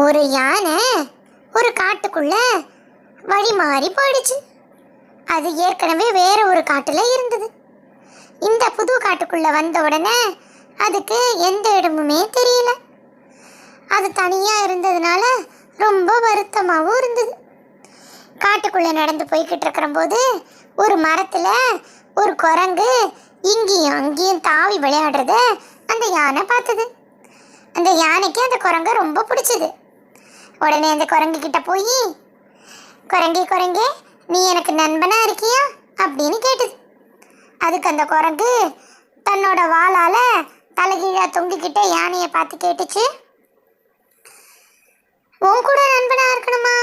ஒரு யானை ஒரு காட்டுக்குள்ள வழி மாறி போயிடுச்சு. அது ஏற்கனவே வேற ஒரு காட்டுல இருந்தது. இந்த புது காட்டுக்குள்ள வந்த உடனே அதுக்கு எந்த இடமுமே தெரியல. அது தனியா இருந்ததுனால ரொம்ப வருத்தமாகவும் இருந்தது. காட்டுக்குள்ள நடந்து போய்கிட்டு இருக்கிற போது ஒரு மரத்துல ஒரு குரங்கு இங்கேயும் அங்கேயும் தாவி விளையாடுறத அந்த யானை பார்த்தது. அந்த யானைக்கு அந்த குரங்கை ரொம்ப பிடிச்சது. உடனே அந்த குரங்கு கிட்ட போய், குரங்கே குரங்கே, நீ எனக்கு நண்பனா இருக்கியா அப்படின்னு கேட்டது. அதுக்கு அந்த குரங்கு தன்னோட வாளால தலைகீழா தொங்கிக்கிட்டே யானையை பார்த்து கேட்டுச்சு, உன் கூட நண்பனா இருக்கணுமா?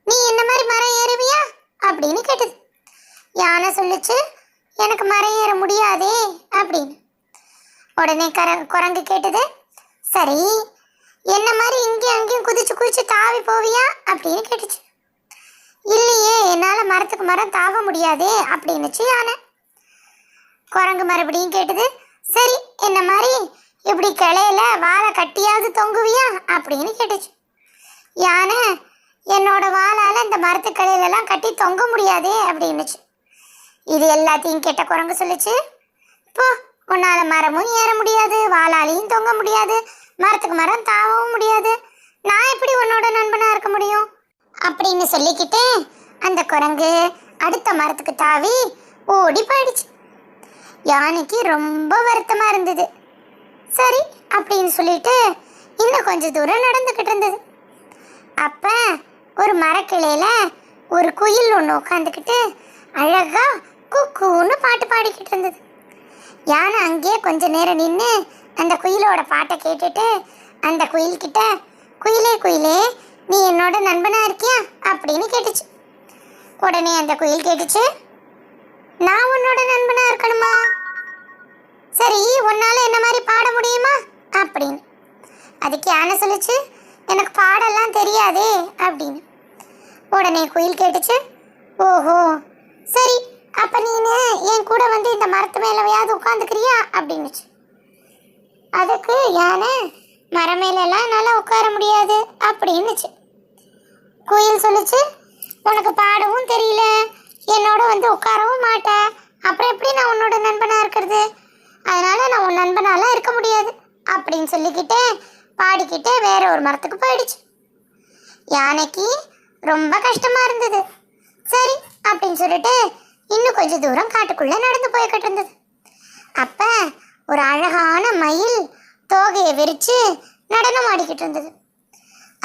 நீ என்ன மாதிரி மரம் ஏறுவியா அப்படின்னு கேட்டது. யானை சொல்லிச்சு, எனக்கு மரம் ஏற முடியாதே அப்படின்னு. உடனே குரங்கு கேட்டது, சரி என்ன மாதிரி இங்கேயும் அங்கேயும் குதிச்சு குதிச்சு தாவி போவியா அப்படின்னு கேட்டுச்சு. இல்லையே, என்னால் மரத்துக்கு மரம் தாவ முடியாதே அப்படின்னுச்சு யானை. குரங்கு மறுபடியும் கேட்டது, சரி என்ன மாதிரி இப்படி கிளையில வாழை கட்டியாவது தொங்குவியா அப்படின்னு கேட்டுச்சு. யானை, என்னோட வாளால் இந்த மரத்து கிளையிலலாம் கட்டி தொங்க முடியாதே அப்படின்னுச்சு. இது எல்லாத்தையும் கேட்ட குரங்கு சொல்லிச்சு, இப்போ உன்னால் மரமும் ஏற முடியாது, வாளாலையும் தொங்க முடியாது, மரத்துக்கு மரம் தாவவும் முடியாது, நான் எப்படி உன்னோட நண்பனாக இருக்க முடியும் அப்படின்னு சொல்லிக்கிட்டு அந்த குரங்கு அடுத்த மரத்துக்கு தாவி ஓடி போயிடுச்சு. யானைக்கு ரொம்ப வருத்தமாக இருந்தது. சரி அப்படின்னு சொல்லிட்டு இன்னும் கொஞ்சம் தூரம் நடந்துக்கிட்டு இருந்தது. அப்போ ஒரு மரக்கிளையில ஒரு குயில் ஒன்று உட்காந்துக்கிட்டு அழகா குக்கூன்னு பாட்டு பாடிக்கிட்டு இருந்தது. யானை அங்கேயே கொஞ்ச நேரம் நின்று அந்த குயிலோட பாட்டை கேட்டுட்டு அந்த குயில்கிட்ட, குயிலே குயிலே, நீ என்னோட நண்பனா இருக்கியா அப்படின்னு கேட்டுச்சு. உடனே அந்த குயில் கேட்டுச்சு, நான் உன்னோட நண்பனா இருக்கணுமா? சரி, உன்னால என்ன மாதிரி பாட முடியுமா அப்படின்னு. அதுக்கு யானை சொல்லிச்சு, எனக்கு பாடெல்லாம் தெரியாதே அப்படின்னு. உடனே குயில் கேட்டுச்சு, ஓஹோ சரி, அப்ப நீனு என் கூட வந்து இந்த மரத்து மேலவையாவது உட்காந்துக்கிறியா அப்படின்னுச்சு. அதுக்கு யானை, மரம் மேலெல்லாம் என்னால் உட்கார முடியாது அப்படின்னுச்சு. குயில் சொல்லிச்சு, உனக்கு பாடவும் தெரியல, என்னோட வந்து உட்காரவும் மாட்டேன், அப்புறம் எப்படி நான் உன்னோட நண்பனாக இருக்கிறது? அதனால நான் உன் நண்பனாலாம் இருக்க முடியாது அப்படின்னு சொல்லிக்கிட்டே பாடிக்கிட்டே வேற ஒரு மரத்துக்கு போயிடுச்சு. யானைக்கு ரொம்ப கஷ்டமா இருந்தது. சரி அப்படின்னு சொல்லிட்டு இன்னும் கொஞ்சம் தூரம் காட்டுக்குள்ள நடந்து போய்கிட்டு இருந்தது. அப்ப ஒரு அழகான மயில் தோகையை விரிச்சு நடனம் ஆடிக்கிட்டு இருந்தது.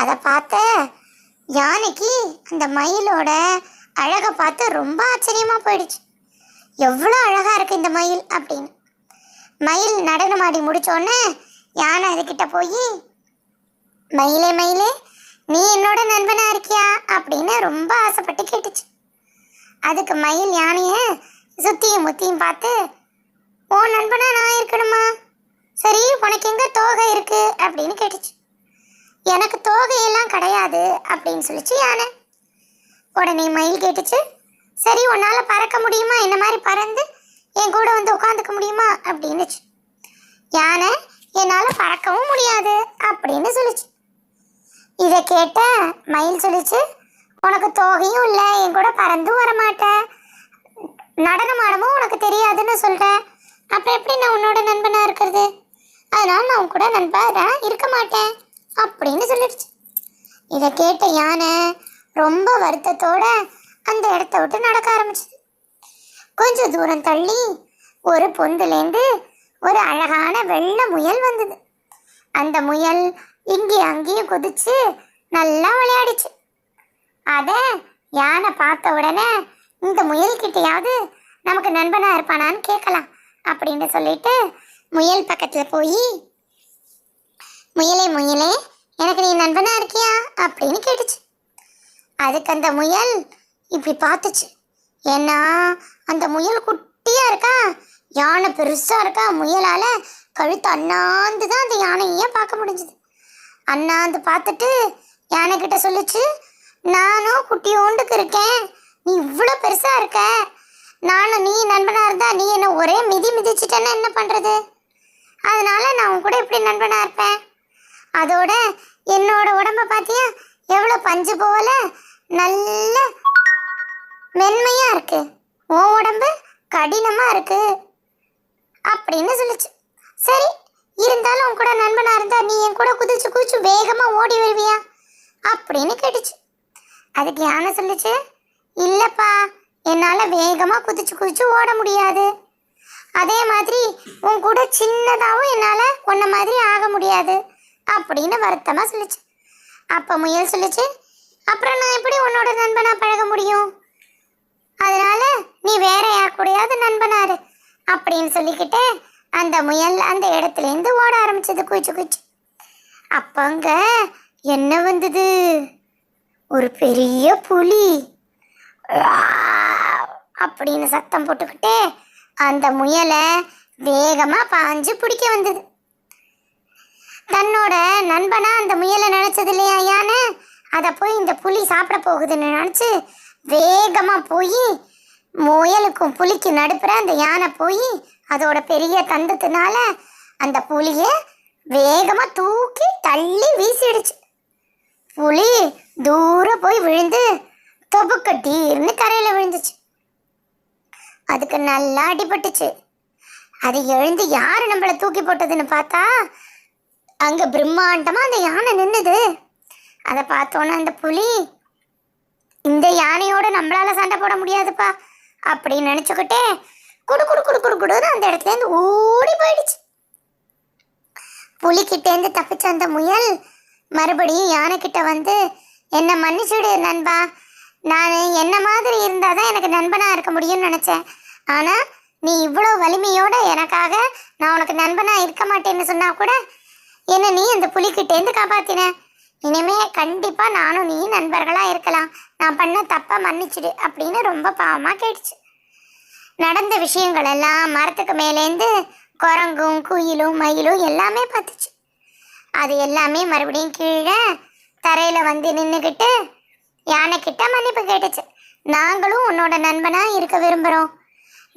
அதை பார்த்த யானைக்கு அந்த மயிலோட அழகை பார்த்து ரொம்ப ஆச்சரியமா போயிடுச்சு. எவ்வளோ அழகா இருக்கு இந்த மயில் அப்படின்னு. மயில் நடனம் ஆடி முடிச்சோடனே யானை அதுக்கிட்ட போய், மயிலே மயிலே, நீ என்னோட நண்பனா இருக்கியா அப்படின்னு ரொம்ப ஆசைப்பட்டு கேட்டுச்சு. அதுக்கு மயில் யானைய சுத்தியும் முத்தியும் பார்த்து, ஓ நண்பனா நான் இருக்கணுமா? சரி, உனக்கு எங்க தோகை இருக்கு அப்படின்னு கேட்டுச்சு. எனக்கு தோகையெல்லாம் கிடையாது அப்படின்னு சொல்லிச்சு யானை. உடனே மயில் கேட்டுச்சு, சரி உன்னால பறக்க முடியுமா? என்ன மாதிரி பறந்து என் கூட வந்து உட்காந்துக்க முடியுமா அப்படின்னுச்சு. யானை, என்னால் பறக்கவும் முடியாது அப்படின்னு சொல்லிச்சு. இதை கேட்ட மயில் சொல்லிச்சு, உனக்கு தோகையும் இல்லை, என் கூட பறந்தும் வரமாட்டேன், நடனம் ஆடவும் உனக்கு தெரியாதுன்னு சொல்கிறேன், அப்புறம் எப்படி நான் உன்னோட நண்பனாக இருக்கிறது? அதனால் நான் உன் கூட நண்பனாக இருக்க மாட்டேன் அப்படின்னு சொல்லிடுச்சு. இதை கேட்ட யானை ரொம்ப வருத்தத்தோட அந்த இடத்த விட்டு நடக்க ஆரம்பிச்சது. கொஞ்சம் தூரம் தள்ளி ஒரு பொந்துலேருந்து ஒரு அழகான வெள்ளை முயல் வந்தது. அந்த முயல் இங்கேயும் அங்கேயும் குதிச்சு நல்லா விளையாடிச்சு. அதை யானை பார்த்த உடனே, இந்த முயல்கிட்டையாவது நமக்கு நண்பனாக இருப்பானான்னு கேட்கலாம் அப்படின்னு சொல்லிட்டு முயல் பக்கத்தில் போய், முயலே முயலே, எனக்கு நீ நண்பனாக இருக்கியா அப்படின்னு கேட்டுச்சு. அதுக்கு அந்த முயல் இப்படி பார்த்துச்சு. ஏன்னா அந்த முயல் குட்டியாக இருக்கா, யானை பெருசாக இருக்கா. முயலால் கழுத்து அண்ணாந்து தான் அந்த யானையே பார்க்க முடிஞ்சுது. அண்ணாந்து பார்த்துட்டு யானைக்கிட்ட சொல்லிச்சு, நானும் குட்டியோண்டுக்கு இருக்கேன், நீ இவ்வளோ பெருசாக இருக்க, நானும் நீ நண்பனாக இருந்தா நீ என்ன ஒரே மிதி மிதிச்சிட்டேன்னா என்ன பண்ணுறது? அதனால நான் உன் கூட இப்படி நண்பனாக இருப்பேன் அதோட என்னோட உடம்ப பாத்தியா எவ்வளோ பஞ்சு போல நல்ல மென்மையா இருக்கு, உன் உடம்பு கடினமா இருக்கு அப்படின்னு சொல்லுச்சு. சரி, இருந்தாலும் உன் கூட நண்பனா இருந்தா நீ என் கூட குதிச்சு குதிச்சு வேகமா ஓடி வருவியா அப்படின்னு கேட்டுச்சு. அதுக்கு யானை சொல்லுச்சு, இல்லப்பா, என்னால வேகமா குதிச்சு குதிச்சு ஓட முடியாது. அதே மாதிரி உன் கூட சின்னதாகவும் என்னால உன்ன மாதிரி ஆக முடியாது அப்படின்னு வருத்தமா சொல்லுச்சு. அப்ப முயல் சொல்லுச்சு, அப்புறம் நான் எப்படி உன்னோட நண்பனா பழக முடியும்? அதனால நீ வேற யார் கூடயாவது நண்பனாரு அப்படின்னு சொல்லிக்கிட்டே அந்த முயல் அந்த இடத்துல இருந்து ஓட ஆரம்பிச்சது குதிச்சு குதிச்சு. அப்பங்க என்ன வந்தது? ஒரு பெரிய புலி அப்படின்னு சத்தம் போட்டுக்கிட்டே அந்த முயலை வேகமா பாஞ்சு பிடிக்க வந்தது. தன்னோட நண்பனா அந்த முயலை நினைச்சது இல்லையா யானை, அதை போய் இந்த புலி சாப்பிட போகுதுன்னு நினைச்சு வேகமா போய் முயலுக்கும் புலிக்கு நடுப்புற அந்த யானை போய் அதோட பெரிய தந்தத்தினால அந்த புலிய வேகமா தூக்கி தள்ளி வீசிடுச்சு. புலி தூரம் போய் விழுந்து தொபுக்கட்டீர்னு கரையில விழுந்துச்சு. அதுக்கு நல்லா அடிபட்டுச்சு. அது எழுந்து யாரு நம்மள தூக்கி போட்டதுன்னு பார்த்தா அங்க பிரம்மாண்டமா அந்த யானை நின்னுது. அதை பார்த்தோன்னா அந்த புலி, இந்த யானையோட நம்மளால சண்டை போட முடியாதுப்பா அப்படின்னு நினைச்சுக்கிட்டே குடு குடு குடு குடு குடுன்னு அந்த இடத்துல இருந்து ஓடி போயிடுச்சு. புலிக்கிட்டேருந்து தப்பிச்ச அந்த முயல் மறுபடியும் யானை கிட்ட வந்து, என்ன மன்னிச்சுடு நண்பா, நான் என்ன மாதிரி இருந்தாதான் எனக்கு நண்பனா இருக்க முடியும்னு நினைச்சேன். ஆனா நீ இவ்வளோ வலிமையோட எனக்காக நான் உனக்கு நண்பனா இருக்க மாட்டேன்னு சொன்னா கூட என்ன நீ அந்த புலிக்கிட்டேருந்து காப்பாத்தின. இனிமே கண்டிப்பா நானும் நீ நண்பர்களா இருக்கலாம். நான் பண்ண தப்பா மன்னிச்சுடு அப்படின்னு ரொம்ப பாவமா கேட்டுச்சு. நடந்த விஷயங்கள் எல்லாம் மரத்துக்கு மேலேருந்து குரங்கும் குயிலும் மயிலும் எல்லாமே பார்த்துச்சு. அது எல்லாமே மறுபடியும் கீழே தரையில வந்து நின்றுக்கிட்டு யானை கிட்ட மன்னிப்பு கேட்டுச்சு. நாங்களும் உன்னோட நண்பனா இருக்க விரும்புகிறோம்.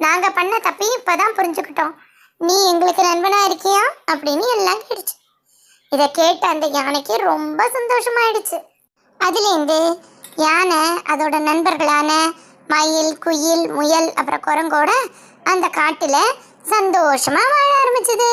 நாங்க பண்ண தப்பையும் இப்பதான் புரிஞ்சுக்கிட்டோம். நீ எங்களுக்கு நண்பனா இருக்கியா அப்படின்னு எல்லாம் கேட்டுச்சு. இதை கேட்ட அந்த யானைக்கு ரொம்ப சந்தோஷமாயிடுச்சு. அதுலேருந்து யானை அதோட நண்பர்களான மயில் குயில் முயல் அப்புறம் குரங்கோட அந்த காட்டுல சந்தோஷமா வாழ ஆரம்பிச்சது.